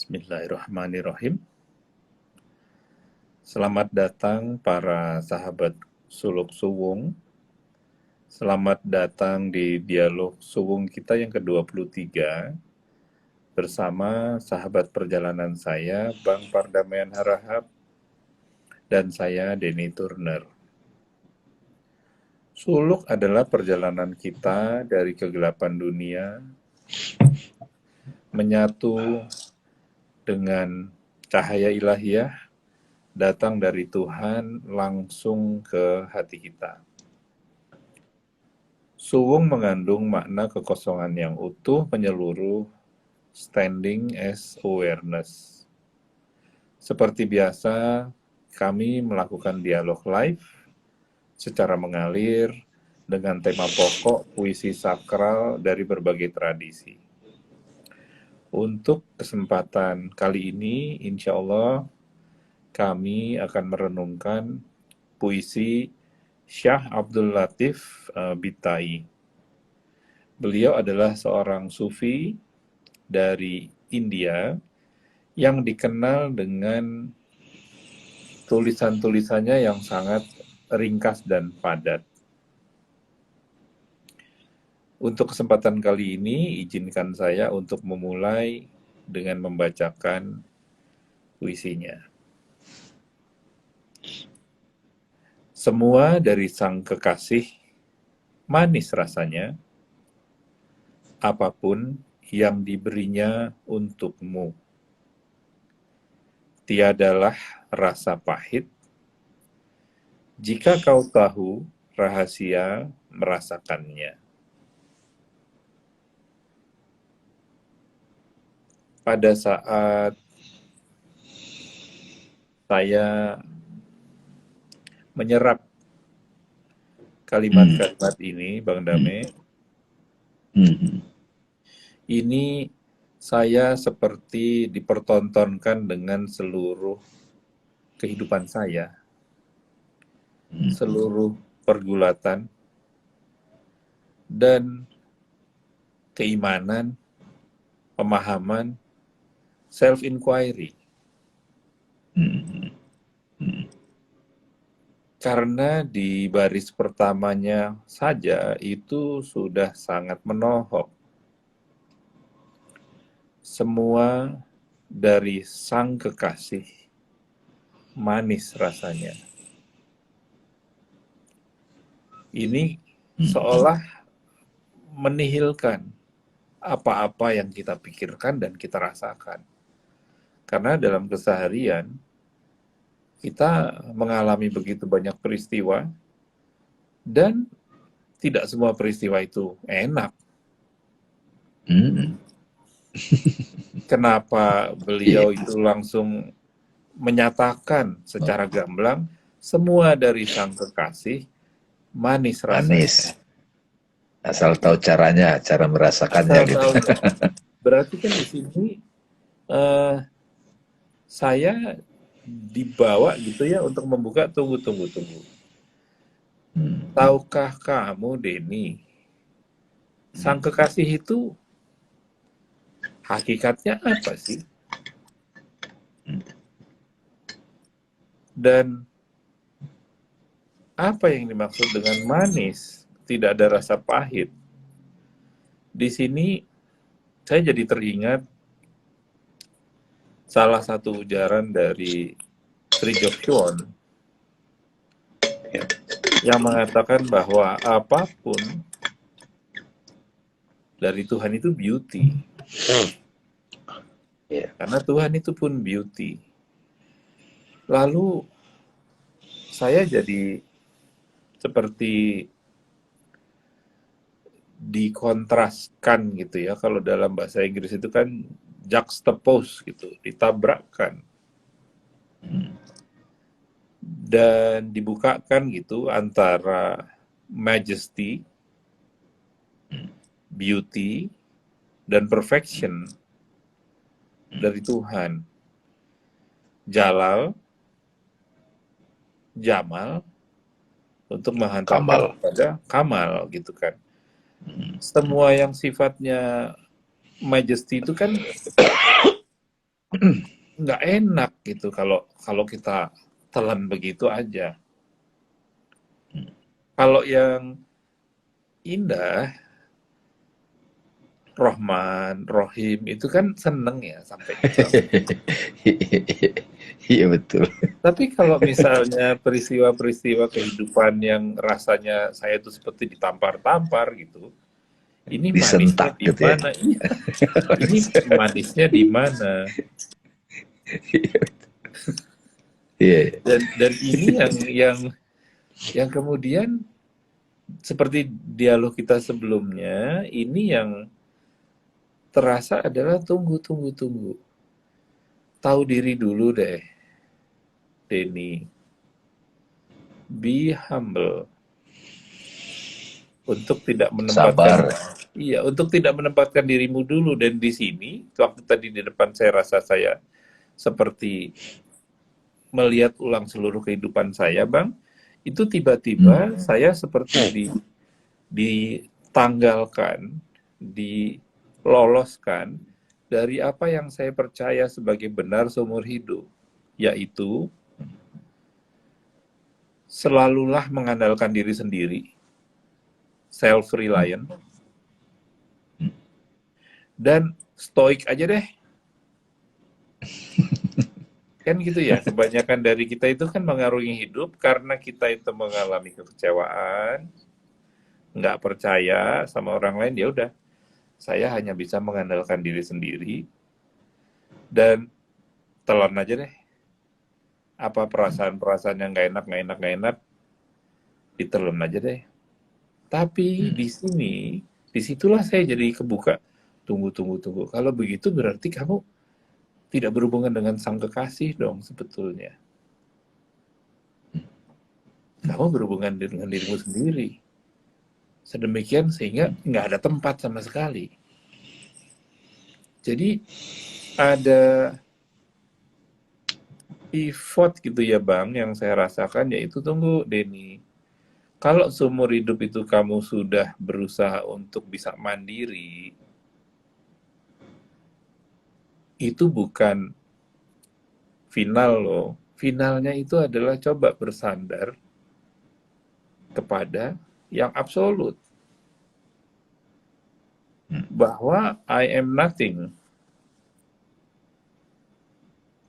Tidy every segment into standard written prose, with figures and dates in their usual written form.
Bismillahirrahmanirrahim. Selamat datang para sahabat Suluk Suwung. Selamat datang di dialog Suwung kita yang ke-23 bersama sahabat perjalanan saya, Bang Pardamaian Harahap, dan saya, Denny Turner. Suluk adalah perjalanan kita dari kegelapan dunia menyatu dengan cahaya ilahiyah datang dari Tuhan langsung ke hati kita. Suwung mengandung makna kekosongan yang utuh menyeluruh, standing as awareness. Seperti biasa, kami melakukan dialog live secara mengalir dengan tema pokok puisi sakral dari berbagai tradisi. Untuk kesempatan kali ini, insya Allah kami akan merenungkan puisi Syah Abdul Latif Bittai. Beliau adalah seorang sufi dari India yang dikenal dengan tulisan-tulisannya yang sangat ringkas dan padat. Untuk kesempatan kali ini, izinkan saya untuk memulai dengan membacakan puisinya. Semua dari sang kekasih, manis rasanya, apapun yang diberinya untukmu. Tiadalah rasa pahit, jika kau tahu rahasia merasakannya. Pada saat saya menyerap kalimat-kalimat ini, Bang Dame, ini saya seperti dipertontonkan dengan seluruh kehidupan saya, seluruh pergulatan dan keimanan, pemahaman, self-inquiry. Karena di baris pertamanya saja itu sudah sangat menohok. Semua dari sang kekasih, manis rasanya. Ini seolah menihilkan apa-apa yang kita pikirkan dan kita rasakan. Karena dalam keseharian, kita mengalami begitu banyak peristiwa, dan tidak semua peristiwa itu enak. Kenapa beliau itu langsung menyatakan secara gamblang, semua dari sang kekasih, manis rasanya. Manis. Asal tahu caranya, cara merasakannya gitu. Berarti kan di sini saya dibawa gitu ya untuk membuka tunggu. Tahukah kamu, Denny, sang kekasih itu hakikatnya apa sih? Dan apa yang dimaksud dengan manis? Tidak ada rasa pahit. Di sini saya jadi teringat salah satu ujaran dari Sri Joksuwon yang mengatakan bahwa apapun dari Tuhan itu beauty. Karena Tuhan itu pun beauty. Lalu saya jadi seperti dikontraskan gitu ya. Kalau dalam bahasa Inggris itu kan juxtapose gitu, ditabrakkan. Dan dibukakan gitu antara majesty, beauty, dan perfection dari Tuhan. Jalal, Jamal, untuk menghantarkan kepada Kamal gitu kan. Semua yang sifatnya majesty itu kan nggak enak gitu kalau kita telan begitu aja. Kalau yang indah, Rohman, Rohim itu kan seneng ya sampai ke bawah. Iya betul. Tapi kalau misalnya peristiwa-peristiwa kehidupan yang rasanya saya itu seperti ditampar-tampar gitu, ini manisnya Disentak di gitu ya. mana? Ini manisnya di mana? Iya. Dan ini yang kemudian seperti dialog kita sebelumnya, ini yang terasa adalah tunggu. Tahu diri dulu deh, Denny. Be humble. Untuk tidak menempatkan, Sabar. iya, untuk tidak menempatkan dirimu dulu. Dan di sini, waktu tadi di depan saya rasa saya seperti melihat ulang seluruh kehidupan saya, Bang. Itu tiba-tiba saya seperti ditanggalkan, diloloskan dari apa yang saya percaya sebagai benar seumur hidup, yaitu selalulah mengandalkan diri sendiri, self-reliant, dan stoik aja deh. Kan gitu ya, kebanyakan dari kita itu kan mengarungi hidup karena kita itu mengalami kekecewaan, nggak percaya sama orang lain, ya udah, saya hanya bisa mengandalkan diri sendiri, dan telan aja deh. Apa perasaan-perasaan yang nggak enak, ditelan aja deh. Tapi di sini, disitulah saya jadi kebuka. Tunggu. Kalau begitu berarti kamu tidak berhubungan dengan sang kekasih dong sebetulnya. Kamu berhubungan dengan dirimu sendiri. Sedemikian sehingga nggak ada tempat sama sekali. Jadi ada pivot gitu ya Bang, yang saya rasakan yaitu tunggu Denny. Kalau seumur hidup itu kamu sudah berusaha untuk bisa mandiri, itu bukan final loh. Finalnya itu adalah coba bersandar kepada yang absolut. Bahwa I am nothing.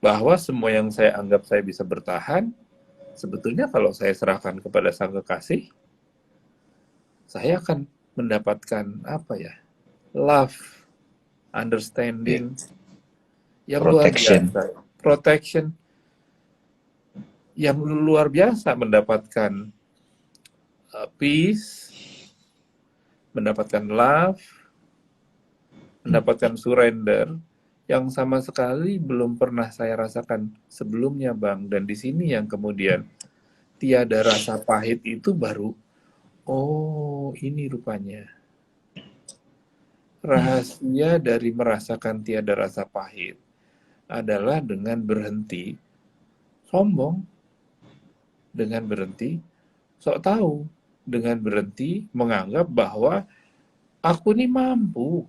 Bahwa semua yang saya anggap saya bisa bertahan, sebetulnya kalau saya serahkan kepada sang kekasih, saya akan mendapatkan apa ya? Love, understanding, yang luar Protection. biasa. Protection yang luar biasa, mendapatkan peace, mendapatkan love, mendapatkan surrender yang sama sekali belum pernah saya rasakan sebelumnya, Bang. Dan di sini yang kemudian tiada rasa pahit itu baru, oh ini rupanya. Rahasia dari merasakan tiada rasa pahit adalah dengan berhenti sombong, dengan berhenti sok tahu, dengan berhenti menganggap bahwa aku ini mampu.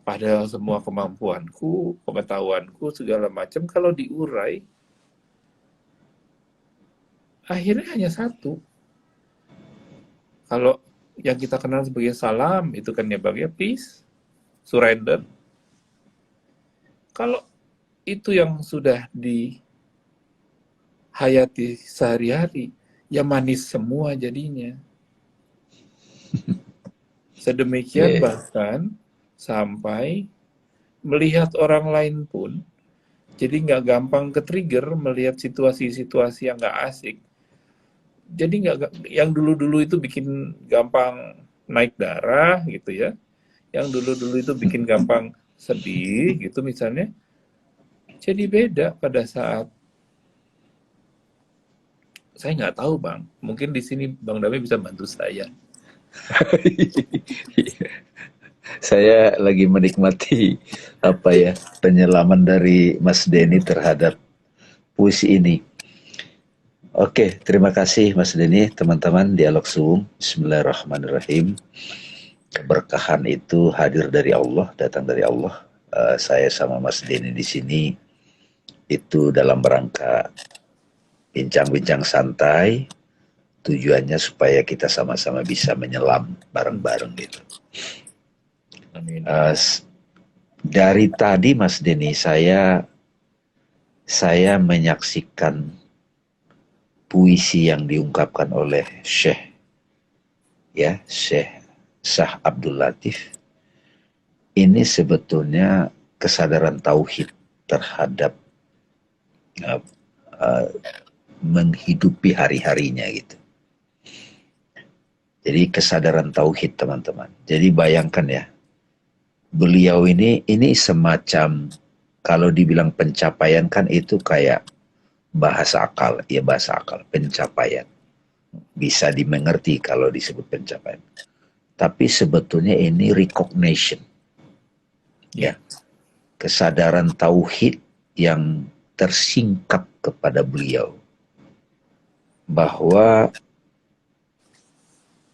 Padahal semua kemampuanku, pengetahuanku, segala macam kalau diurai, akhirnya hanya satu. Kalau yang kita kenal sebagai salam, itu kan ya Bang ya, peace, surrender. Kalau itu yang sudah dihayati sehari-hari, ya manis semua jadinya. Sedemikian bahkan sampai melihat orang lain pun jadi nggak gampang ke-trigger melihat situasi-situasi yang nggak asik. Jadi nggak, yang dulu-dulu itu bikin gampang naik darah gitu ya, yang dulu-dulu itu bikin gampang sedih gitu misalnya, jadi beda pada saat, saya nggak tahu Bang, mungkin di sini Bang Dami bisa bantu saya. Saya lagi menikmati apa ya, penyelaman dari Mas Denny terhadap puisi ini. Oke, terima kasih Mas Denny, teman-teman Dialog Zoom. Bismillahirrahmanirrahim. Keberkahan itu hadir dari Allah, datang dari Allah. saya sama Mas Denny di sini itu dalam rangka bincang-bincang santai, tujuannya supaya kita sama-sama bisa menyelam bareng-bareng gitu. Amin. Dari tadi Mas Denny saya menyaksikan puisi yang diungkapkan oleh Syekh Syah Abdul Latif. Ini sebetulnya kesadaran tauhid terhadap menghidupi hari-harinya gitu. Jadi kesadaran tauhid teman-teman. Jadi bayangkan ya, beliau ini semacam, kalau dibilang pencapaian kan itu kayak bahasa akal, pencapaian. Bisa dimengerti kalau disebut pencapaian. Tapi sebetulnya ini recognition. Ya. Kesadaran tauhid yang tersingkap kepada beliau. Bahwa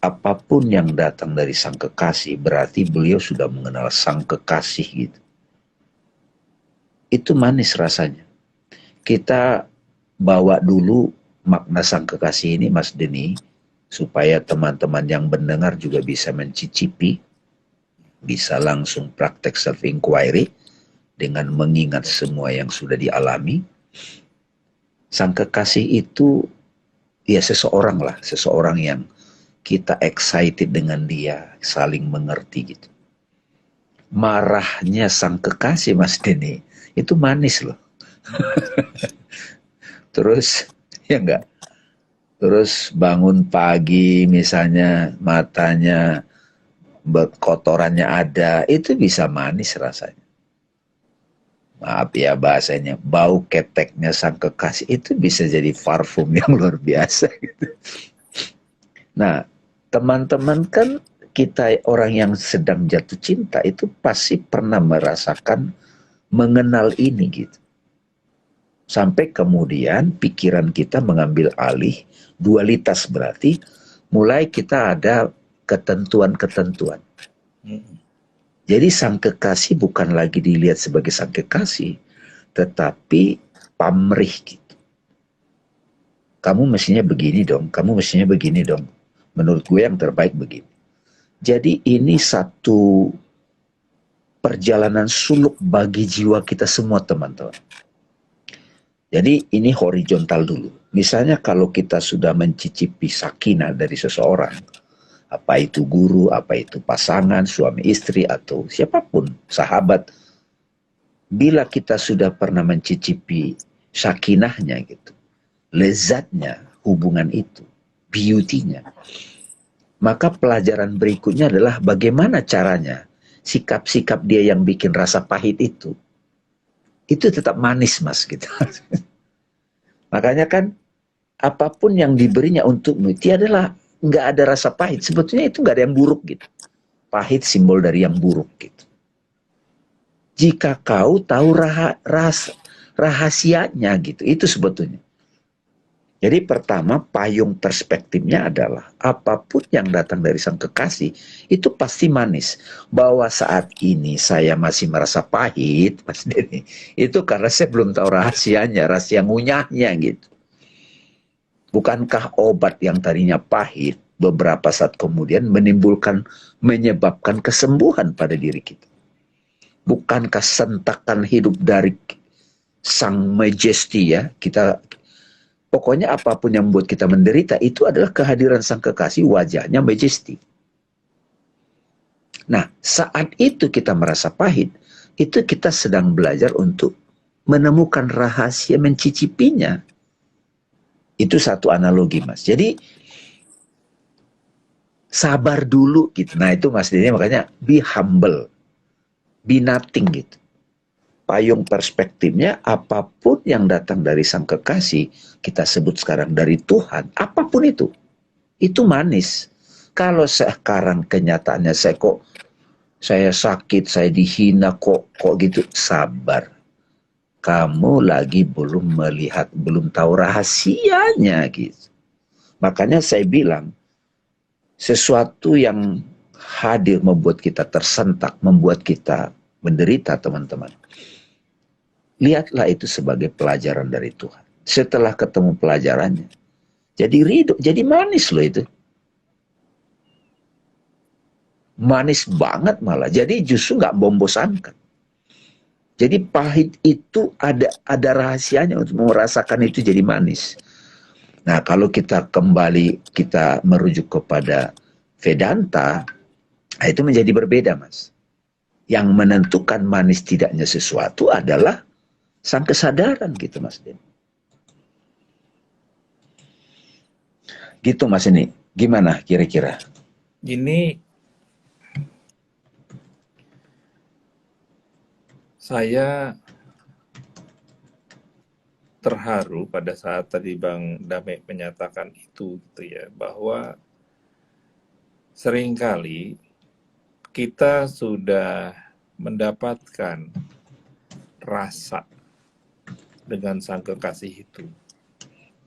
apapun yang datang dari sang kekasih, berarti beliau sudah mengenal sang kekasih gitu. Itu manis rasanya. Kita bawa dulu makna sang kekasih ini, Mas Denny, supaya teman-teman yang mendengar juga bisa mencicipi, bisa langsung praktek self-inquiry dengan mengingat semua yang sudah dialami. Sang kekasih itu ya seseorang yang kita excited dengan dia, saling mengerti gitu. Marahnya sang kekasih, Mas Denny, itu manis loh. Terus ya enggak, terus bangun pagi misalnya matanya kotorannya ada, itu bisa manis rasanya. Maaf ya bahasanya, bau keteknya sang kekasih itu bisa jadi parfum yang luar biasa gitu. Nah, teman-teman kan kita orang yang sedang jatuh cinta itu pasti pernah merasakan mengenal ini gitu. Sampai kemudian pikiran kita mengambil alih, dualitas berarti mulai kita ada ketentuan-ketentuan. Jadi sang kekasih bukan lagi dilihat sebagai sang kekasih, tetapi pamrih gitu. Kamu mestinya begini dong, kamu mestinya begini dong. Menurut gue yang terbaik begini. Jadi ini satu perjalanan suluk bagi jiwa kita semua teman-teman. Jadi ini horizontal dulu. Misalnya kalau kita sudah mencicipi sakinah dari seseorang, apa itu guru, apa itu pasangan, suami istri, atau siapapun, sahabat. Bila kita sudah pernah mencicipi sakinahnya gitu, lezatnya hubungan itu, beauty-nya, maka pelajaran berikutnya adalah bagaimana caranya sikap-sikap dia yang bikin rasa pahit itu tetap manis, Mas gitu. Makanya kan apapun yang diberinya untukmu itu adalah nggak ada rasa pahit. Sebetulnya itu nggak ada yang buruk gitu. Pahit simbol dari yang buruk gitu. Jika kau tahu rahasianya gitu, itu sebetulnya. Jadi pertama payung perspektifnya adalah apapun yang datang dari sang kekasih itu pasti manis. Bahwa saat ini saya masih merasa pahit, Mas Denny, itu karena saya belum tahu rahasianya, rahasia ngunyahnya gitu. Bukankah obat yang tadinya pahit beberapa saat kemudian menyebabkan kesembuhan pada diri kita? Bukankah sentakan hidup dari sang majesty ya, pokoknya apapun yang membuat kita menderita itu adalah kehadiran sang kekasih, wajahnya majesty. Nah, saat itu kita merasa pahit, itu kita sedang belajar untuk menemukan rahasia mencicipinya. Itu satu analogi, Mas. Jadi sabar dulu gitu. Nah, itu Mas Denny makanya be humble, be nothing gitu. Payung perspektifnya apapun yang datang dari sang kekasih, kita sebut sekarang dari Tuhan, apapun itu manis. Kalau sekarang kenyataannya saya sakit, saya dihina kok gitu, sabar. Kamu lagi belum melihat, belum tahu rahasianya gitu. Makanya saya bilang sesuatu yang hadir membuat kita tersentak, membuat kita menderita, teman-teman. Lihatlah itu sebagai pelajaran dari Tuhan. Setelah ketemu pelajarannya, jadi ridho, jadi manis loh itu. Manis banget malah. Jadi justru nggak membosankan. Jadi pahit itu ada rahasianya untuk merasakan itu jadi manis. Nah, kalau kita kembali, kita merujuk kepada Vedanta, nah itu menjadi berbeda, Mas. Yang menentukan manis tidaknya sesuatu adalah sang kesadaran gitu, Mas Den. Gitu, Mas, ini. Gimana kira-kira? Ini saya terharu pada saat tadi Bang Dame menyatakan itu gitu ya, bahwa seringkali kita sudah mendapatkan rasa dengan sang kekasih itu.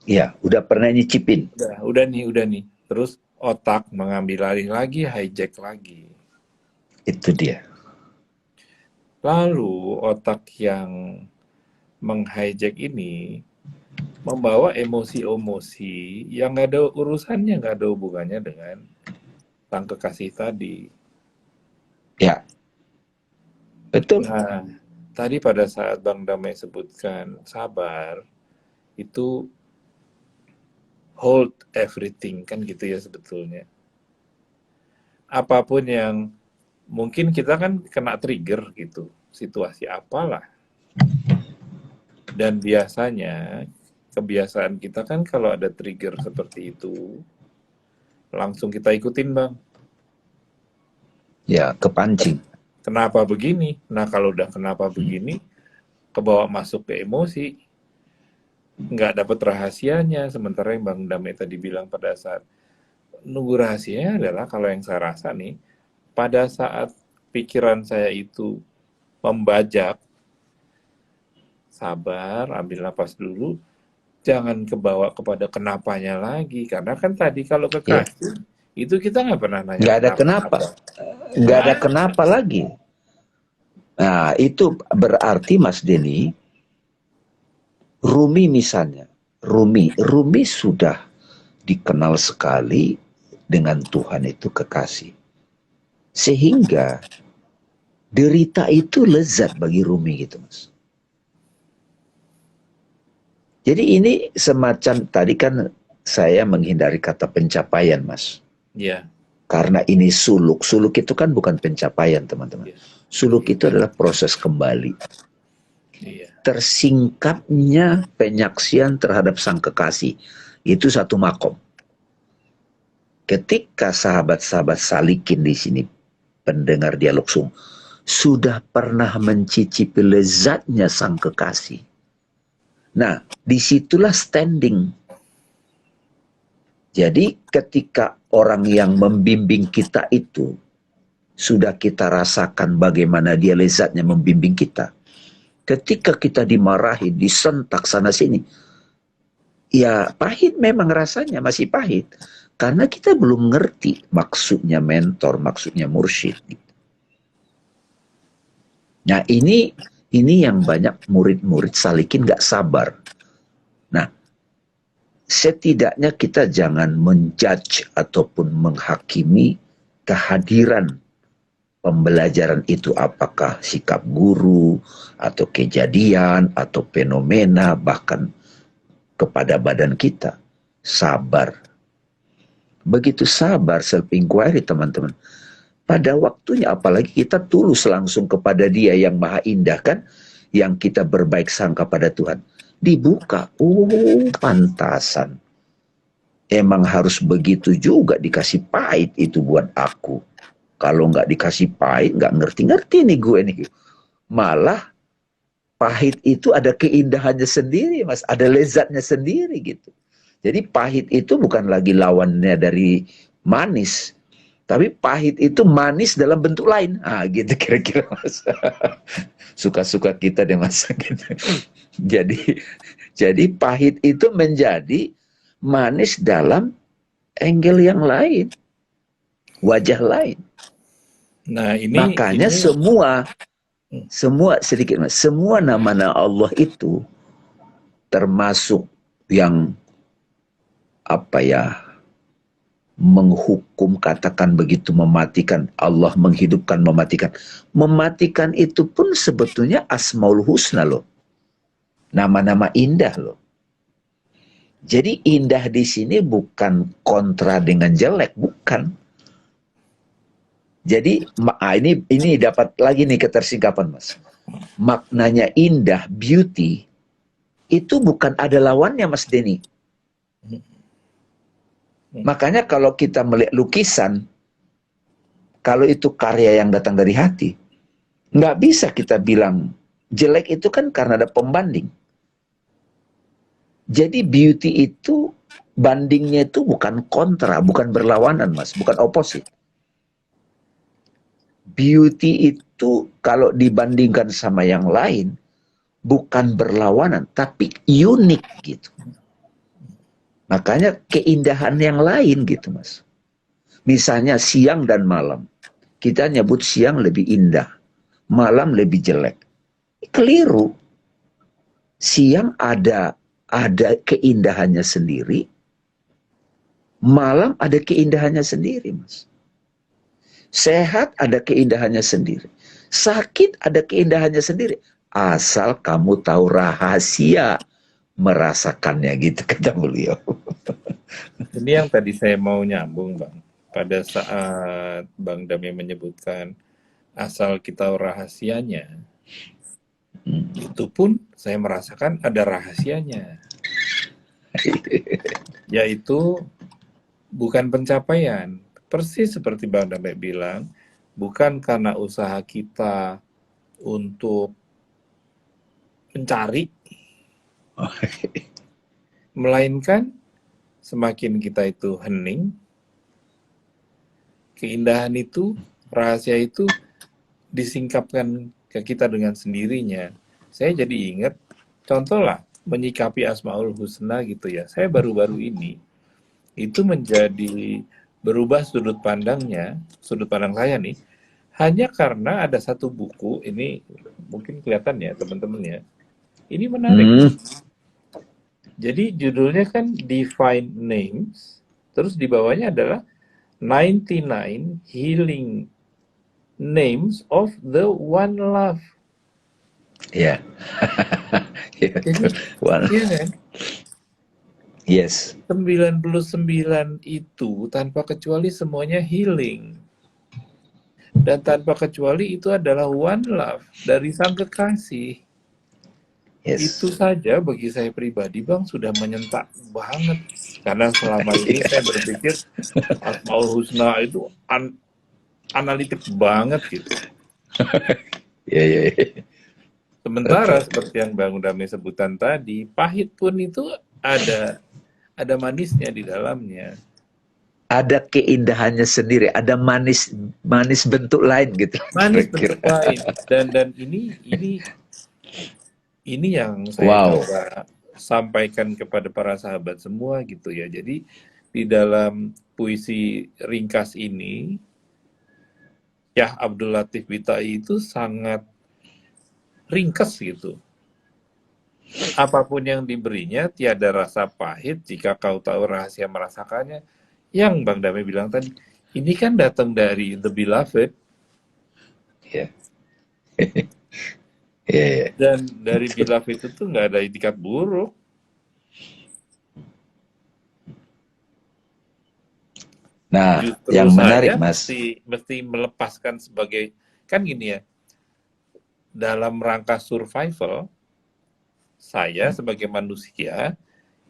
Iya, udah pernah nyicipin. Udah nih. Terus otak mengambil alih lagi, hijack lagi. Itu dia. Lalu otak yang meng-hijack ini membawa emosi-emosi yang nggak ada urusannya, nggak ada hubungannya dengan sang kekasih tadi. Ya, betul. Nah, tadi pada saat Bang Damai sebutkan sabar, itu hold everything, kan gitu ya sebetulnya. Apapun yang mungkin kita kan kena trigger gitu, situasi apalah. Dan biasanya kebiasaan kita kan kalau ada trigger seperti itu, langsung kita ikutin, Bang. Ya, kepancing. Kenapa begini? Nah, kalau udah kenapa begini, kebawa masuk ke emosi, nggak dapat rahasianya. Sementara yang Bang Damai tadi bilang pada saat nunggu rahasianya adalah kalau yang saya rasa nih, pada saat pikiran saya itu membajak, sabar, ambil napas dulu, jangan kebawa kepada kenapanya lagi. Karena kan tadi kalau kekasih, itu kita nggak pernah nanya nggak ada kenapa. Nggak ada kenapa lagi. Nah, itu berarti Mas Denny, Rumi misalnya, Rumi sudah dikenal sekali dengan Tuhan itu kekasih. Sehingga derita itu lezat bagi Rumi gitu, Mas. Jadi ini semacam, tadi kan saya menghindari kata pencapaian, Mas. Iya. Karena ini suluk. Suluk itu kan bukan pencapaian, teman-teman. Suluk itu adalah proses kembali. Iya. Tersingkapnya penyaksian terhadap sang kekasih. Itu satu makom. Ketika sahabat-sahabat salikin di sini, pendengar dialog sung, sudah pernah mencicipi lezatnya sang kekasih. Nah, disitulah standing. Jadi ketika orang yang membimbing kita itu, sudah kita rasakan bagaimana dia lezatnya membimbing kita. Ketika kita dimarahi, disentak sana-sini, ya pahit memang rasanya, masih pahit. Karena kita belum ngerti maksudnya mentor, maksudnya mursyid. Nah ini yang banyak murid-murid salikin gak sabar. Nah, setidaknya kita jangan menjudge ataupun menghakimi kehadiran pembelajaran itu, apakah sikap guru, atau kejadian, atau fenomena, bahkan kepada badan kita. Sabar. Begitu sabar, self-inquiry teman-teman. Pada waktunya, apalagi kita tulus langsung kepada Dia yang Maha Indah kan, yang kita berbaik sangka pada Tuhan. Dibuka, pantasan. Emang harus begitu juga dikasih pahit itu buat aku. Kalau nggak dikasih pahit, nggak ngerti-ngerti nih gue nih. Malah pahit itu ada keindahannya sendiri, Mas. Ada lezatnya sendiri gitu. Jadi pahit itu bukan lagi lawannya dari manis. Tapi pahit itu manis dalam bentuk lain. Ah, gitu kira-kira, Mas. Suka-suka kita deh, Mas. Gitu. Jadi pahit itu menjadi manis dalam angle yang lain. Wajah lain. Nah, Makanya semua Semua sedikit mas, semua nama-nama Allah itu termasuk yang apa ya, menghukum, katakan begitu, mematikan. Allah menghidupkan, mematikan. Mematikan itu pun sebetulnya Asmaul Husna loh. Nama-nama indah loh. Jadi indah di sini bukan kontra dengan jelek, bukan. Jadi ini dapat lagi nih ketersingkapan mas. Maknanya indah, beauty, itu bukan ada lawannya mas Denny. Makanya kalau kita melihat lukisan, kalau itu karya yang datang dari hati, nggak bisa kita bilang jelek itu kan karena ada pembanding. Jadi beauty itu bandingnya itu bukan kontra, bukan berlawanan mas, bukan opposite. Beauty itu kalau dibandingkan sama yang lain, bukan berlawanan, tapi unik gitu. Makanya keindahan yang lain gitu mas. Misalnya siang dan malam. Kita nyebut siang lebih indah, malam lebih jelek. Keliru. Siang ada keindahannya sendiri, malam ada keindahannya sendiri mas. Sehat ada keindahannya sendiri, sakit ada keindahannya sendiri, asal kamu tahu rahasia merasakannya, gitu kata beliau. Ini yang tadi saya mau nyambung Bang, pada saat Bang Dami menyebutkan asal kita tahu rahasianya, itu pun saya merasakan ada rahasianya, yaitu bukan pencapaian. Persis seperti Bang Dami bilang, bukan karena usaha kita untuk mencari, melainkan semakin kita itu hening, keindahan itu, rahasia itu disingkapkan ke kita dengan sendirinya. Saya jadi ingat, contoh lah, menyikapi Asmaul Husna gitu ya. Saya baru-baru ini, itu menjadi berubah sudut pandangnya, sudut pandang saya nih, hanya karena ada satu buku, ini mungkin kelihatan ya teman-teman ya. Ini menarik. Jadi judulnya kan Divine Names, terus di bawahnya adalah 99 Healing Names of the One Love. Ya. Jadi, iya kan? Yes. 99 itu tanpa kecuali semuanya healing. Dan tanpa kecuali itu adalah one love dari sang kekasih. Yes. Itu saja bagi saya pribadi Bang sudah menyentak banget. Karena selama ini saya berpikir Asmaul Husna itu analitik banget gitu. Iya. Sementara seperti yang Bang Dami sebutan tadi, pahit pun itu ada manisnya di dalamnya. Ada keindahannya sendiri, ada manis bentuk lain gitu. Manis bentuk lain. Dan ini yang saya coba sampaikan kepada para sahabat semua gitu ya. Jadi di dalam puisi ringkas ini, Syah Abdul Latif Bitai itu sangat ringkas gitu. Apapun yang diberinya, tiada rasa pahit jika kau tahu rahasia merasakannya. Yang Bang Dami bilang tadi, ini kan datang dari The Beloved. Ya. Dan dari Beloved itu tuh nggak ada itikat buruk. Nah, justru yang menarik Mas, mesti melepaskan sebagai, kan gini ya, dalam rangka survival, saya sebagai manusia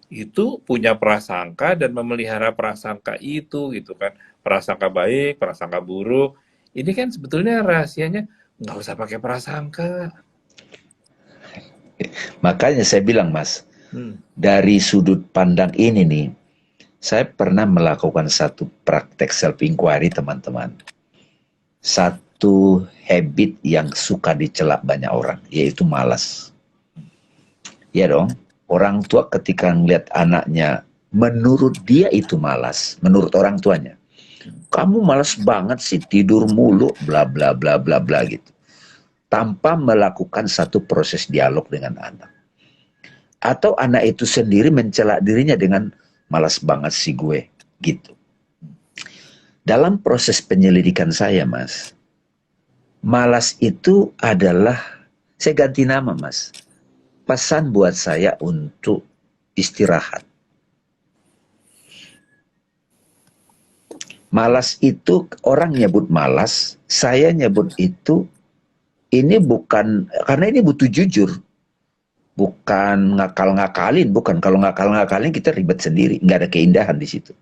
itu punya prasangka dan memelihara prasangka itu gitu kan, prasangka baik, prasangka buruk. Ini kan sebetulnya rahasianya nggak usah pakai prasangka. Makanya saya bilang Mas, dari sudut pandang ini nih, saya pernah melakukan satu praktek self inquiry teman-teman. Satu habit yang suka dicela banyak orang, yaitu malas. Ya dong, orang tua ketika ngeliat anaknya, menurut dia itu malas, menurut orang tuanya. Kamu malas banget sih, tidur mulu, bla bla bla bla bla gitu. tanpa melakukan satu proses dialog dengan anak. Atau anak itu sendiri mencela dirinya dengan malas banget si gue, gitu. Dalam proses penyelidikan saya, Mas, malas itu adalah, saya ganti nama, Mas. Pesan buat saya untuk istirahat. Malas itu, orang nyebut malas, saya nyebut itu, ini bukan, karena ini butuh jujur. Bukan ngakal-ngakalin, bukan. Kalau ngakal-ngakalin kita ribet sendiri, nggak ada keindahan di situ.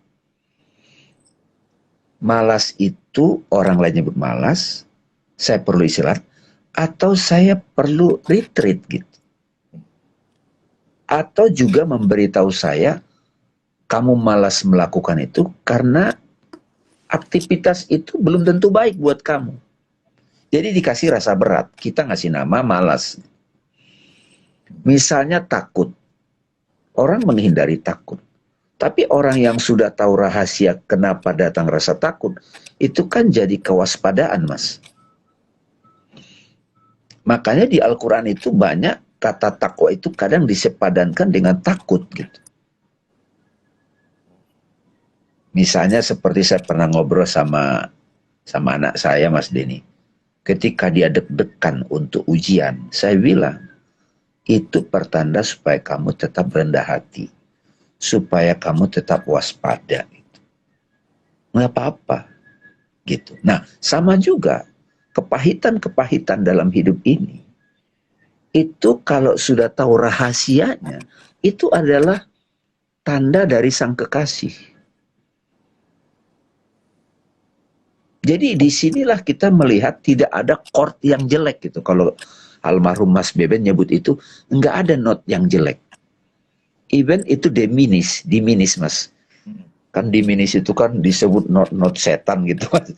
Malas itu, orang lain nyebut malas, saya perlu istirahat, atau saya perlu retreat gitu. Atau juga memberitahu saya, kamu malas melakukan itu karena aktivitas itu belum tentu baik buat kamu. Jadi dikasih rasa berat, kita ngasih nama malas. Misalnya takut, orang menghindari takut. Tapi orang yang sudah tahu rahasia kenapa datang rasa takut, itu kan jadi kewaspadaan, Mas. Makanya di Al-Quran itu banyak kata takwa itu kadang disepadankan dengan takut gitu. Misalnya seperti saya pernah ngobrol sama anak saya, Mas Denny. Ketika dia deg-degan untuk ujian, saya bilang, itu pertanda supaya kamu tetap rendah hati. Supaya kamu tetap waspada. Nggak apa-apa. Gitu. Nah, sama juga kepahitan-kepahitan dalam hidup ini. Itu kalau sudah tahu rahasianya, itu adalah tanda dari sang kekasih. Jadi disinilah kita melihat tidak ada chord yang jelek gitu. Kalau almarhum Mas Beben nyebut itu, nggak ada not yang jelek. Even itu diminis Mas. Kan diminis itu kan disebut not setan gitu Mas.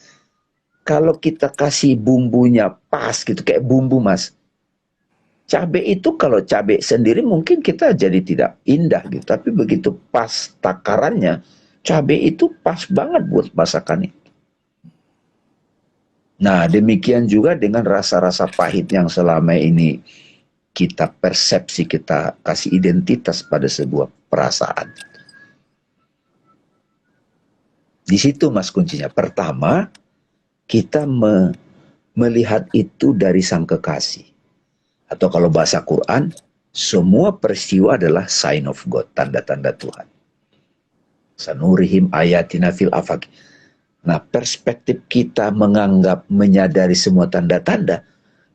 Kalau kita kasih bumbunya pas gitu, kayak bumbu Mas. Cabai itu kalau cabai sendiri mungkin kita jadi tidak indah gitu. Tapi begitu pas takarannya, cabai itu pas banget buat masakan itu. Nah, demikian juga dengan rasa-rasa pahit yang selama ini kita persepsi, kita kasih identitas pada sebuah perasaan. Di situ Mas kuncinya. Pertama, kita melihat itu dari sang kekasih. Atau kalau bahasa Quran, semua peristiwa adalah sign of God, tanda-tanda Tuhan. Sanurihim ayatina fil afaq. Nah, perspektif kita menganggap, menyadari semua tanda-tanda,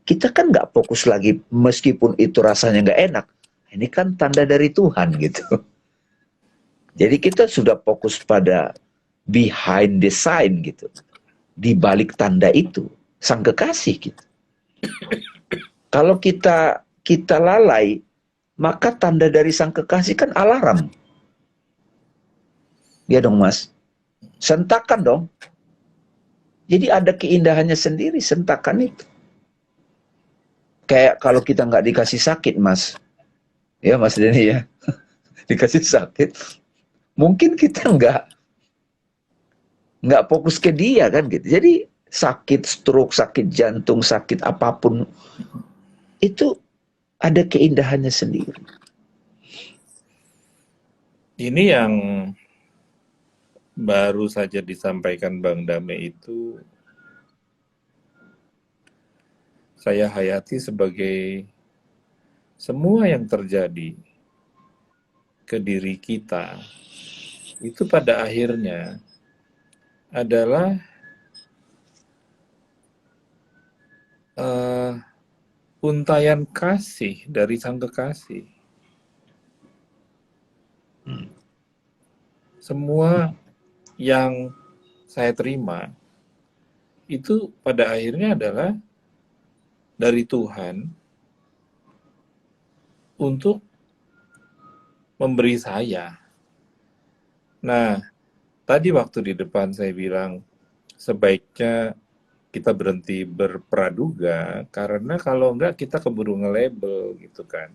kita kan nggak fokus lagi meskipun itu rasanya nggak enak. Ini kan tanda dari Tuhan gitu. Jadi kita sudah fokus pada behind the sign gitu. Di balik tanda itu, sang kekasih gitu. Kalau kita lalai, maka tanda dari sang kekasih kan alarm. Ya dong Mas. Sentakan dong. Jadi ada keindahannya sendiri sentakan itu. Kayak kalau kita nggak dikasih sakit, Mas. Ya Mas Denny ya. Dikasih sakit. Mungkin kita nggak fokus ke dia kan gitu. Jadi sakit stroke, sakit jantung, sakit apapun. Itu ada keindahannya sendiri. Ini yang baru saja disampaikan Bang Dame itu saya hayati sebagai semua yang terjadi ke diri kita itu pada akhirnya adalah untayan kasih dari sang kekasih. Semua yang saya terima itu pada akhirnya adalah dari Tuhan untuk memberi saya. Nah, tadi waktu di depan saya bilang sebaiknya kita berhenti berpraduga karena kalau enggak kita keburu nge-label gitu kan.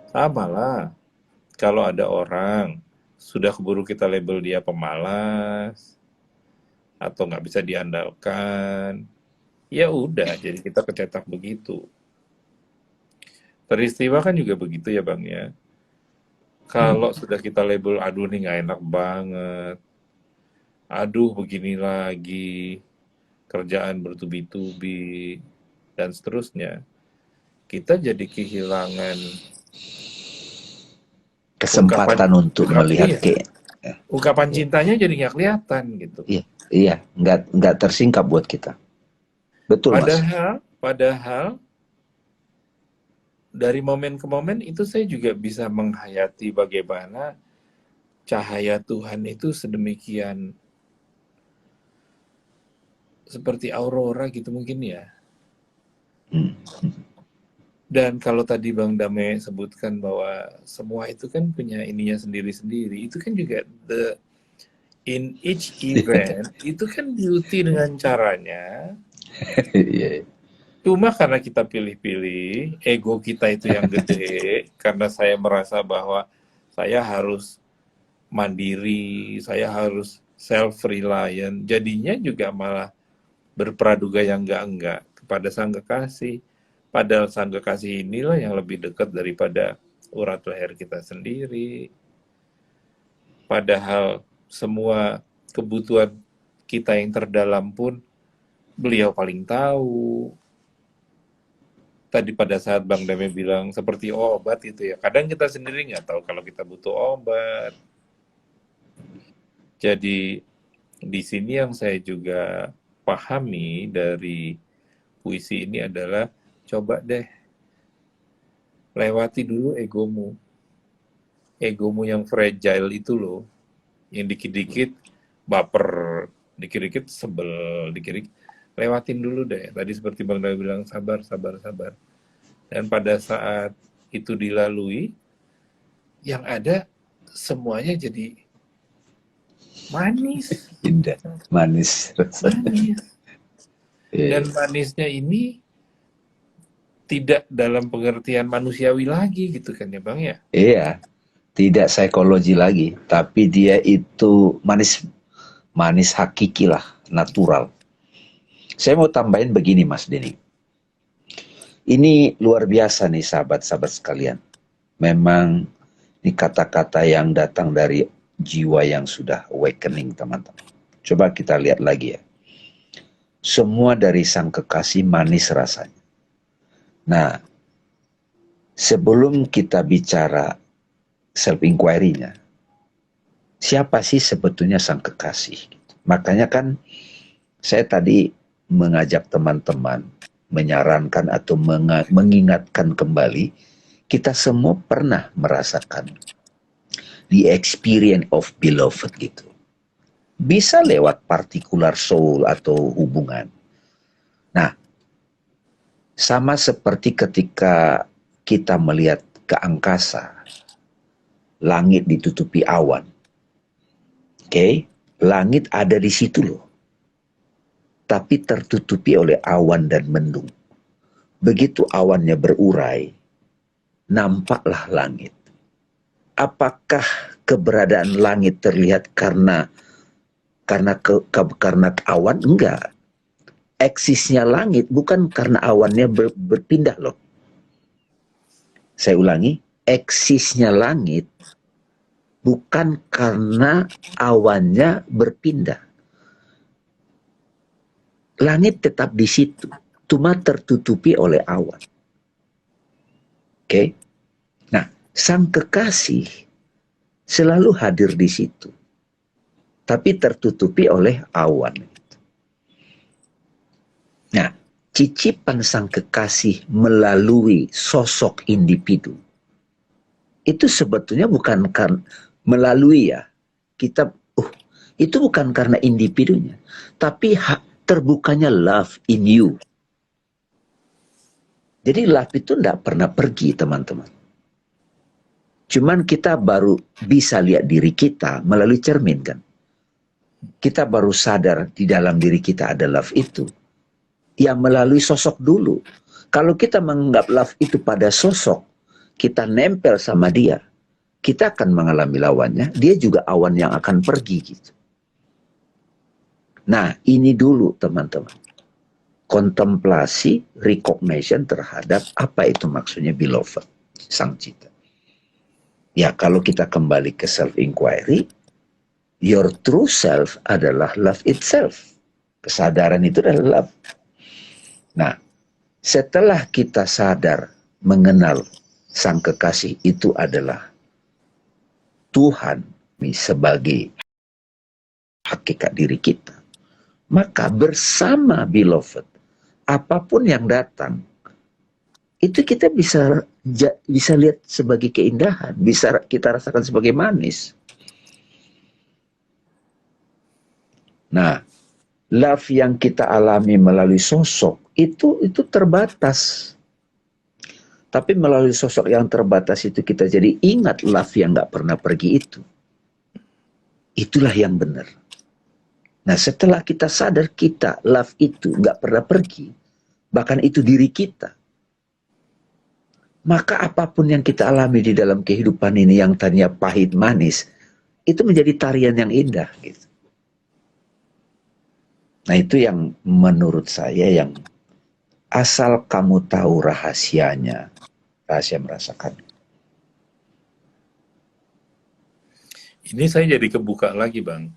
Sama lah, kalau ada orang sudah keburu kita label dia pemalas atau nggak bisa diandalkan, ya udah, jadi kita kecetak begitu. Peristiwa kan juga begitu ya Bang ya. Kalau sudah kita label, aduh nih nggak enak banget, aduh begini lagi, kerjaan bertubi-tubi, dan seterusnya, kita jadi kehilangan ungkapan Kesempatan untuk melihat iya, ke, ungkapan ya, cintanya jadi nggak kelihatan gitu. iya, iya, nggak tersingkap buat kita. Betul mas. Padahal dari momen ke momen itu saya juga bisa menghayati bagaimana cahaya Tuhan itu sedemikian seperti aurora gitu mungkin ya. Hmm. Dan kalau tadi Bang Dame sebutkan bahwa semua itu kan punya ininya sendiri-sendiri, itu kan juga in each event itu kan beauty dengan caranya. Iya, Cuma karena kita pilih-pilih, ego kita itu yang gede, karena saya merasa bahwa saya harus mandiri, saya harus self-reliant, jadinya juga malah berpraduga yang enggak-enggak kepada sang kekasih. Padahal sang kekasih inilah yang lebih dekat daripada urat leher kita sendiri. Padahal semua kebutuhan kita yang terdalam pun beliau paling tahu. Tadi pada saat Bang Dame bilang seperti obat itu ya, kadang kita sendiri nggak tahu kalau kita butuh obat. Jadi di sini yang saya juga pahami dari puisi ini adalah coba deh lewati dulu egomu. Egomu yang fragile itu loh, yang dikit-dikit baper, dikit-dikit sebel, dikit-dikit lewatin dulu deh. Tadi seperti Bang Dami bilang sabar, sabar, sabar. Dan pada saat itu dilalui, yang ada semuanya jadi manis, indah, manis rasanya. manis. Dan Iya, manisnya ini tidak dalam pengertian manusiawi lagi gitu kan ya Bang ya. iya, tidak psikologi lagi, tapi dia itu manis, manis hakiki lah, natural. Saya mau tambahin begini Mas Denny. Ini luar biasa nih sahabat-sahabat sekalian. Memang ini kata-kata yang datang dari jiwa yang sudah awakening teman-teman. Coba kita lihat lagi ya. Semua dari sang kekasih manis rasanya. Nah, sebelum kita bicara self-inquiry-nya, siapa sih sebetulnya sang kekasih? Makanya kan saya tadi mengajak teman-teman, menyarankan atau mengingatkan kembali, kita semua pernah merasakan the experience of beloved gitu. Bisa lewat particular soul atau hubungan. Nah, sama seperti ketika kita melihat ke angkasa, langit ditutupi awan. Oke, langit ada di situ loh. Tapi tertutupi oleh awan dan mendung. Begitu awannya berurai, nampaklah langit. Apakah keberadaan langit terlihat karena awan? Enggak. Eksisnya langit bukan karena awannya berpindah loh. Saya ulangi, eksisnya langit bukan karena awannya berpindah. Langit tetap di situ, cuma tertutupi oleh awan. Oke? Nah, sang kekasih selalu hadir di situ, tapi tertutupi oleh awan. Nah, cicipan sang kekasih melalui sosok individu itu sebetulnya bukan kan melalui ya kita itu bukan karena individunya, tapi terbukanya love in you. Jadi love itu tidak pernah pergi teman-teman. Cuman kita baru bisa lihat diri kita melalui cermin kan. Kita baru sadar di dalam diri kita ada love itu. Yang melalui sosok dulu. Kalau kita menganggap love itu pada sosok, kita nempel sama dia, kita akan mengalami lawannya, dia juga awan yang akan pergi gitu. Nah, ini dulu teman-teman. kontemplasi, recognition terhadap apa itu maksudnya beloved, sang cita. Ya, kalau kita kembali ke self-inquiry, your true self adalah love itself. Kesadaran itu adalah love. Nah, setelah kita sadar mengenal sang kekasih itu adalah Tuhan sebagai hakikat diri kita, maka bersama beloved, apapun yang datang, itu kita bisa lihat sebagai keindahan, bisa kita rasakan sebagai manis. Nah, love yang kita alami melalui sosok itu terbatas. Tapi melalui sosok yang terbatas itu kita jadi ingat love yang nggak pernah pergi itu. Itulah yang benar. Nah, setelah kita sadar kita love itu nggak pernah pergi, bahkan itu diri kita, maka apapun yang kita alami di dalam kehidupan ini yang tadinya pahit manis, itu menjadi tarian yang indah gitu. Nah, itu yang menurut saya yang asal kamu tahu rahasianya, rahasia merasakan. Ini saya jadi kebuka lagi, Bang.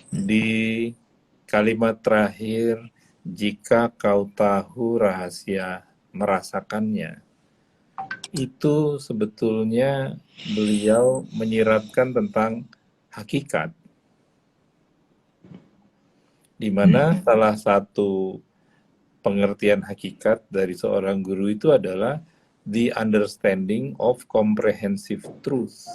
Di kalimat terakhir, jika kau tahu rahasia merasakannya, itu sebetulnya beliau menyiratkan tentang hakikat, di mana salah satu pengertian hakikat dari seorang guru itu adalah the understanding of comprehensive truth.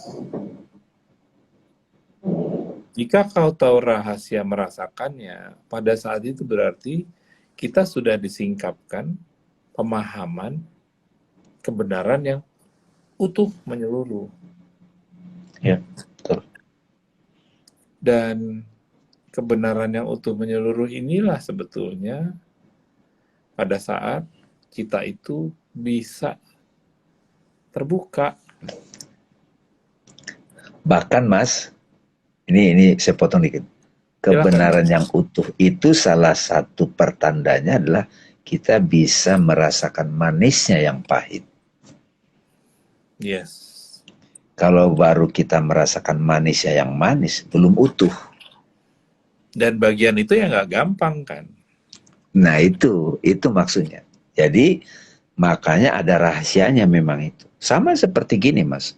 Jika kau tahu rahasia merasakannya, pada saat itu berarti kita sudah disingkapkan pemahaman kebenaran yang utuh menyeluruh. Ya, betul. Dan kebenaran yang utuh menyeluruh inilah sebetulnya pada saat kita itu bisa terbuka. Bahkan Mas, ini saya potong dikit. Kebenaran yang utuh itu salah satu pertandanya adalah kita bisa merasakan manisnya yang pahit. Yes. Kalau baru kita merasakan manisnya yang manis, belum utuh. Dan bagian itu ya nggak gampang kan? Nah itu maksudnya. Jadi makanya ada rahasianya memang itu. Sama seperti gini Mas,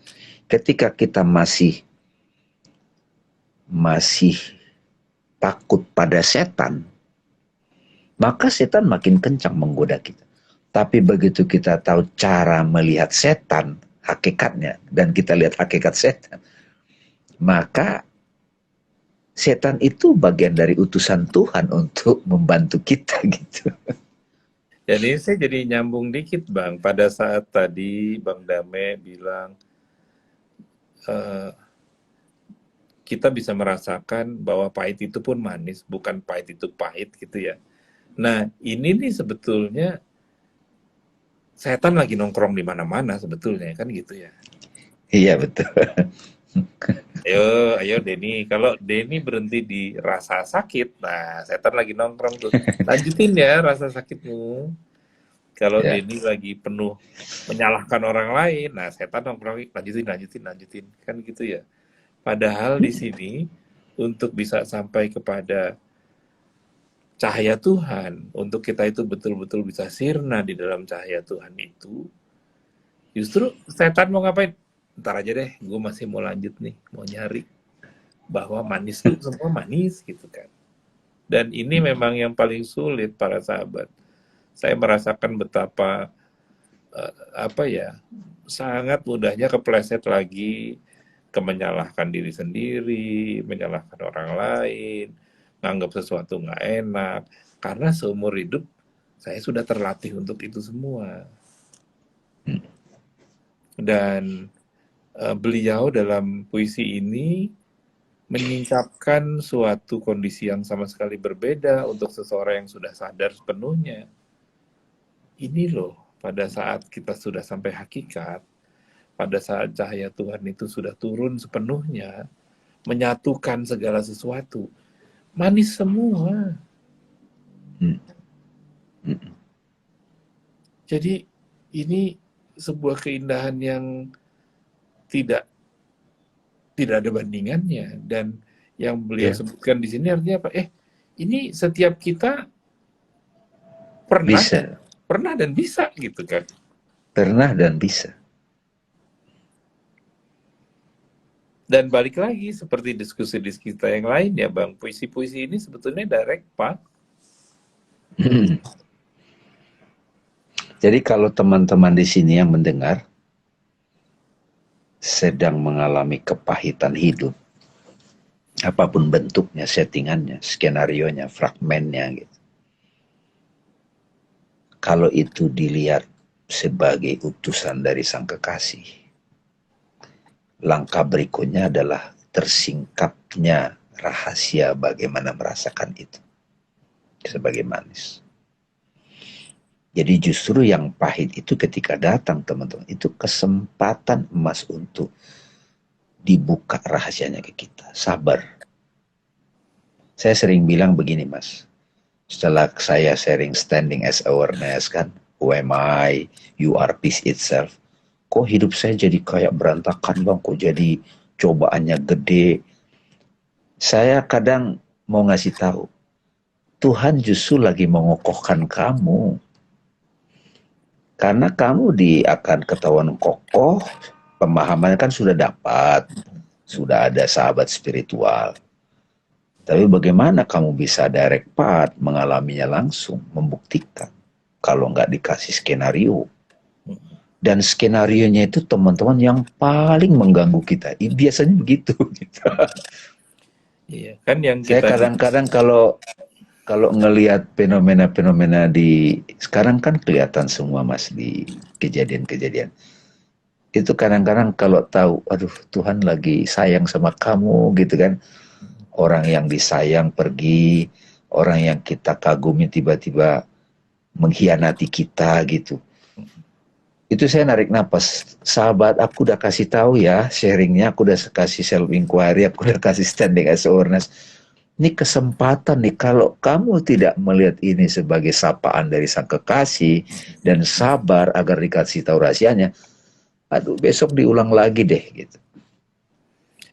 ketika kita masih takut pada setan, maka setan makin kencang menggoda kita. Tapi begitu kita tahu cara melihat setan, hakikatnya, dan kita lihat hakikat setan, maka setan itu bagian dari utusan Tuhan untuk membantu kita gitu. Jadi saya jadi nyambung dikit Bang, pada saat tadi Bang Dame bilang kita bisa merasakan bahwa pahit itu pun manis, bukan pahit itu pahit gitu ya. Nah ini nih sebetulnya setan lagi nongkrong di mana-mana sebetulnya kan gitu ya. Iya betul. Ayo Denny, kalau Denny berhenti di rasa sakit, nah setan lagi nongkrong tuh. Lanjutin ya rasa sakitmu. Kalau Ya. Denny lagi penuh menyalahkan orang lain, nah setan nongkrong lanjutin, kan gitu ya. Padahal di sini untuk bisa sampai kepada cahaya Tuhan, untuk kita itu betul-betul bisa sirna di dalam cahaya Tuhan itu, justru setan mau ngapain? Ntar aja deh, gue masih mau lanjut nih, mau nyari bahwa manis tuh semua manis gitu kan. Dan ini memang yang paling sulit para sahabat. Saya merasakan betapa sangat mudahnya kepleset lagi ke menyalahkan diri sendiri, menyalahkan orang lain, nganggap sesuatu nggak enak. Karena seumur hidup saya sudah terlatih untuk itu semua. Dan beliau dalam puisi ini menyingkapkan suatu kondisi yang sama sekali berbeda untuk seseorang yang sudah sadar sepenuhnya. Ini loh, pada saat kita sudah sampai hakikat, pada saat cahaya Tuhan itu sudah turun sepenuhnya, menyatukan segala sesuatu, manis semua. Hmm. Hmm. Jadi ini sebuah keindahan yang tidak ada bandingannya, dan yang beliau Ya, sebutkan di sini artinya apa? Ini setiap kita pernah bisa. dan bisa gitu kan. Pernah dan bisa. Dan balik lagi seperti diskusi-diskusi kita yang lain ya Bang, puisi-puisi ini sebetulnya direct Pak. Hmm. Jadi kalau teman-teman di sini yang mendengar sedang mengalami kepahitan hidup, apapun bentuknya, settingannya, skenarionya, fragmennya gitu. Kalau itu dilihat sebagai utusan dari Sang Kekasih, langkah berikutnya adalah tersingkapnya rahasia bagaimana merasakan itu sebagai manis. Jadi justru yang pahit itu ketika datang teman-teman, itu kesempatan emas untuk dibuka rahasianya ke kita. Sabar. Saya sering bilang begini mas, setelah saya sharing standing as awareness kan, who am I, you are peace itself. Kok hidup saya jadi kayak berantakan bang, kok jadi cobaannya gede. Saya kadang mau ngasih tahu, Tuhan justru lagi mengokohkan kamu. Karena kamu akan ketahuan kokoh, pemahaman kan sudah dapat, sudah ada sahabat spiritual. Tapi bagaimana kamu bisa direct path, mengalaminya langsung, membuktikan, kalau nggak dikasih skenario. Dan skenarionya itu teman-teman yang paling mengganggu kita. Biasanya begitu. Gitu. Iya, kan yang Saya kita kadang-kadang kalau ngelihat fenomena-fenomena di sekarang kan kelihatan semua mas di kejadian-kejadian. Itu kadang-kadang kalau tahu, aduh Tuhan lagi sayang sama kamu gitu kan. Orang yang disayang pergi, orang yang kita kagumi tiba-tiba mengkhianati kita gitu. Itu saya narik napas. Sahabat, aku udah kasih tahu ya sharingnya, aku udah kasih self inquiry, aku udah kasih standing as awareness. Ini kesempatan nih, kalau kamu tidak melihat ini sebagai sapaan dari Sang Kekasih dan sabar agar dikasih tahu rahasianya, aduh besok diulang lagi deh gitu.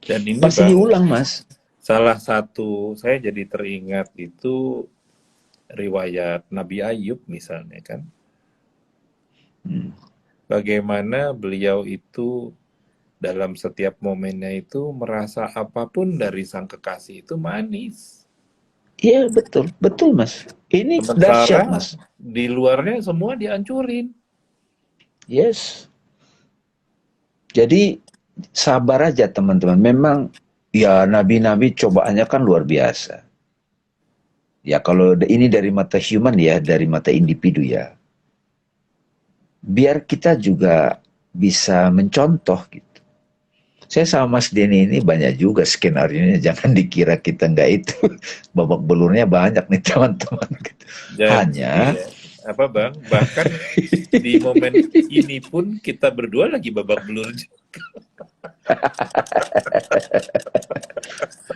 dan ini Pasti Bang, diulang mas. salah satu saya jadi teringat itu riwayat Nabi Ayub misalnya kan. Bagaimana beliau itu dalam setiap momennya itu merasa apapun dari sang kekasih itu manis. Iya betul, betul mas. Ini dahsyat Sementara mas. di luarnya semua dihancurin. Yes. Jadi sabar aja teman-teman. Memang ya nabi-nabi cobaannya kan luar biasa. Ya kalau ini dari mata human ya, dari mata individu ya. Biar kita juga bisa mencontoh gitu. Saya sama Mas Denny ini banyak juga skenario-nya. Jangan dikira kita nggak itu. Babak belurnya banyak nih teman-teman. Jadi Hanya ya, apa Bang, bahkan di momen ini pun kita berdua lagi babak belur.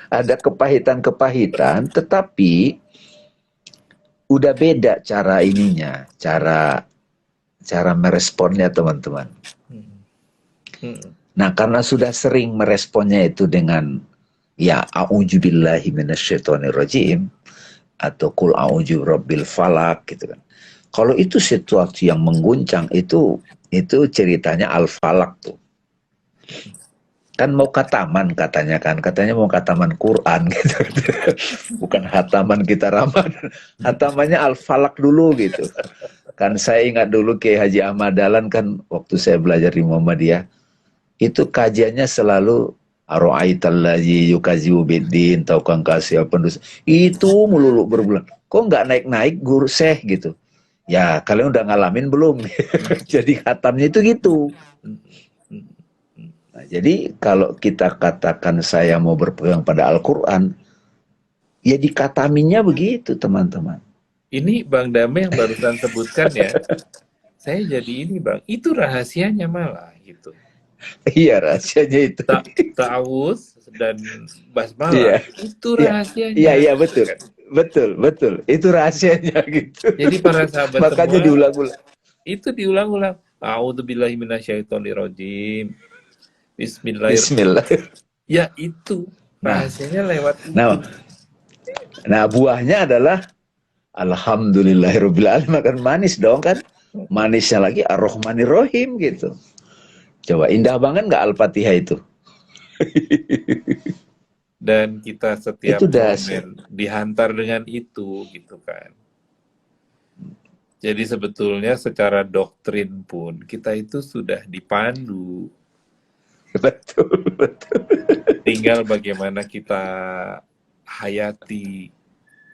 ada kepahitan-kepahitan, tetapi udah beda cara ininya, cara meresponnya teman-teman. Nah, karena sudah sering meresponnya itu dengan ya a'udzubillahi minasyaitonirrajim atau kul a'udzu birabbil falak gitu kan. Kalau itu situasi yang mengguncang itu ceritanya al-falak tuh. Kan mau kataman katanya mau kataman Quran gitu. Bukan hataman kita Ramadan. Hatamannya al-falak dulu gitu. Kan saya ingat dulu Kiai Haji Ahmad Dahlan kan waktu saya belajar di Muhammadiyah, itu kajiannya selalu Aro'aitallazi yukazibu biddin, taukah kasih pendus. Itu melulu berbulan. Kok nggak naik-naik guru seh gitu. Ya kalian udah ngalamin belum? Jadi khatamnya itu gitu. Nah, jadi kalau kita katakan saya mau berpegang pada Al-Quran, ya dikataminya begitu teman-teman. Ini Bang Dame yang barusan sebutkan ya, saya jadi ini Bang, itu rahasianya malah gitu. Iya rahasianya itu. Ta'awuz dan basmalah Iya, itu iya, iya, rahasianya. iya betul, betul, betul. Itu rahasianya gitu. Jadi para sahabat Makanya semua, diulang-ulang. itu diulang-ulang. A'udzubillahi minasyaitonirrajim. Bismillahirrahmanirrahim. Bismillah. Ya itu, Nah, rahasianya lewat itu. nah, nah buahnya adalah alhamdulillahirabbil alamin, makan manis dong kan. Manisnya lagi ar-Rahmanir-Rahim gitu. Coba indah banget nggak Al-Fatihah itu? Dan kita setiap Itu dasar. momen dihantar dengan itu gitu kan. Jadi sebetulnya secara doktrin pun kita itu sudah dipandu. Betul, betul. Tinggal bagaimana kita hayati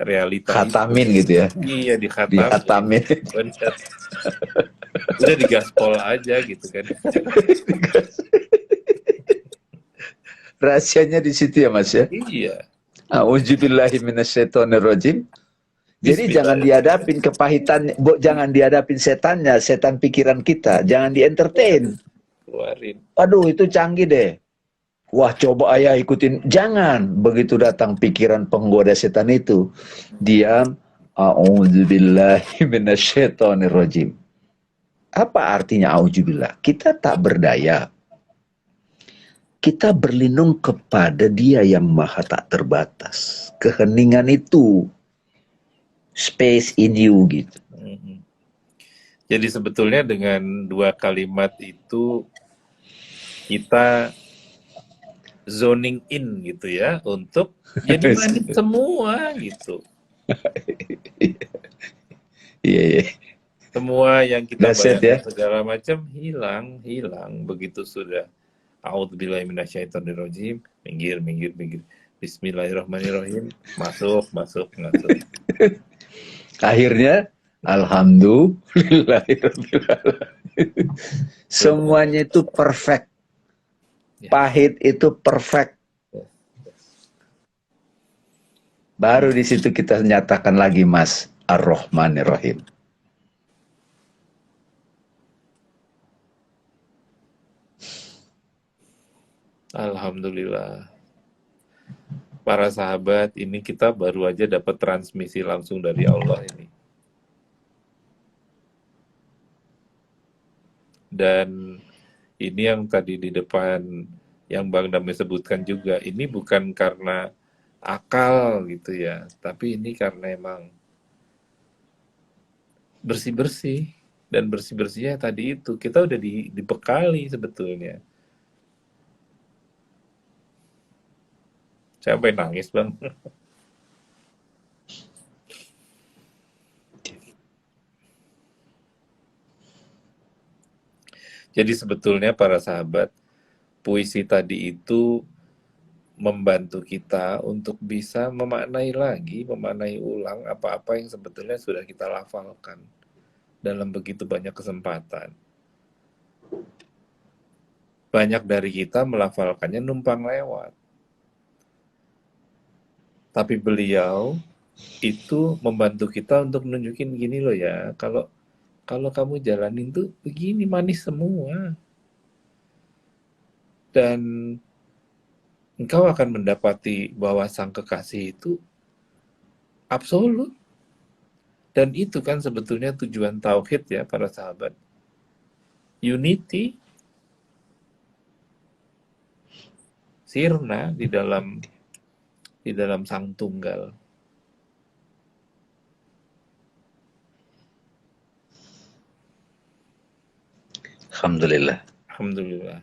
realita Khatamin itu. gitu ya. Iya, dikhatamin. Dihatamin. Bener. Udah digaspol aja gitu kan. Rahasianya di situ ya Mas ya. Iya. A'udzubillahi minasyaitonirrajim. Jadi jangan dihadapin kepahitan, jangan dihadapin setannya, setan pikiran kita, jangan di-entertain. Keluarin. Aduh itu canggih deh. Wah coba ayah ikutin. Jangan. Begitu datang pikiran penggoda setan itu, diam. A'udzubillahi minasyaitonirrajim. Apa artinya a'udzubillah? Kita tak berdaya. Kita berlindung kepada Dia yang maha tak terbatas. Keheningan itu space in you gitu. Jadi sebetulnya dengan dua kalimat itu kita zoning in gitu ya untuk jadi manis semua gitu. Iya, iya. Semua yang kita That's it, bayangkan ya. segala macam hilang begitu sudah. A'udzubillahi minasyaitonirrajim, minggir. Bismillahirrahmanirrahim, masuk. Akhirnya alhamdulillahirabbil alamin. Semuanya itu perfect. Pahit itu perfect. Baru di situ kita nyatakan lagi Mas Ar-Rahmanir-Rahim. Alhamdulillah. Para sahabat, ini kita baru aja dapat transmisi langsung dari Allah ini. Dan ini yang tadi di depan yang Bang Damai sebutkan juga, ini bukan karena akal gitu ya, tapi ini karena emang bersih-bersih. Dan bersih-bersihnya tadi itu, kita udah dibekali sebetulnya. Siapa yang nangis, Bang? Jadi sebetulnya para sahabat, puisi tadi itu membantu kita untuk bisa memaknai ulang apa-apa yang sebetulnya sudah kita lafalkan dalam begitu banyak kesempatan. Banyak dari kita melafalkannya numpang lewat. Tapi beliau itu membantu kita untuk nunjukin gini loh ya, kalau kamu jalanin tuh begini manis semua. Dan engkau akan mendapati bahwa sang kekasih itu absolut. Dan itu kan sebetulnya tujuan tauhid ya para sahabat. Unity, sirna di dalam sang tunggal. Alhamdulillah. Alhamdulillah.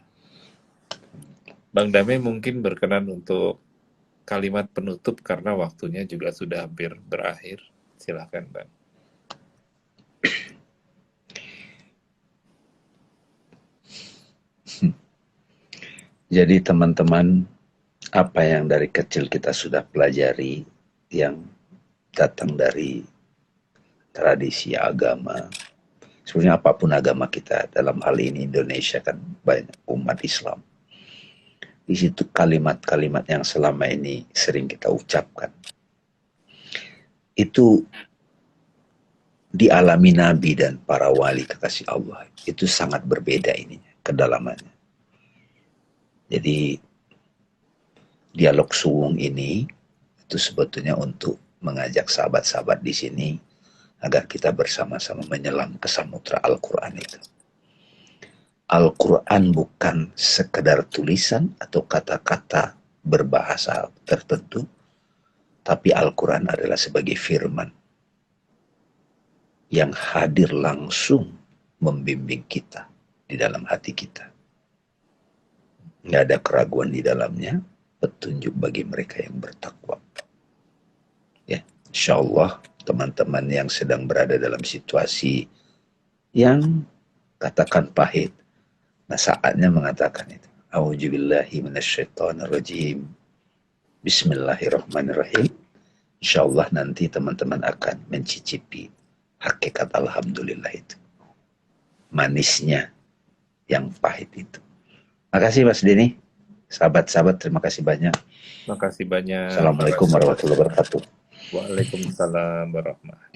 Bang Damai mungkin berkenan untuk kalimat penutup karena waktunya juga sudah hampir berakhir. Silakan, Bang. Jadi teman-teman, apa yang dari kecil kita sudah pelajari, yang datang dari tradisi agama, sebenarnya apapun agama kita, dalam hal ini Indonesia kan banyak umat Islam. Di situ kalimat-kalimat yang selama ini sering kita ucapkan, itu dialami Nabi dan para wali kekasih Allah. Itu sangat berbeda ininya, kedalamannya. Jadi dialog suwung ini itu sebetulnya untuk mengajak sahabat-sahabat di sini agar kita bersama-sama menyelam ke samudra Al-Quran itu. Al-Quran bukan sekedar tulisan atau kata-kata berbahasa tertentu, tapi Al-Quran adalah sebagai firman yang hadir langsung membimbing kita di dalam hati kita. Nggak ada keraguan di dalamnya, petunjuk bagi mereka yang bertakwa. Ya, insya Allah teman-teman yang sedang berada dalam situasi yang katakan pahit, nah saatnya mengatakan itu. A'udzubillahi minasyaitonirrajim. Bismillahirrahmanirrahim. Insyaallah nanti teman-teman akan mencicipi hakikat alhamdulillah itu. Manisnya yang pahit itu. Makasih Mas Denny. Sahabat-sahabat terima kasih banyak. Terima kasih banyak. Assalamualaikum warahmatullahi wabarakatuh. Waalaikumsalam warahmatullahi wabarakatuh.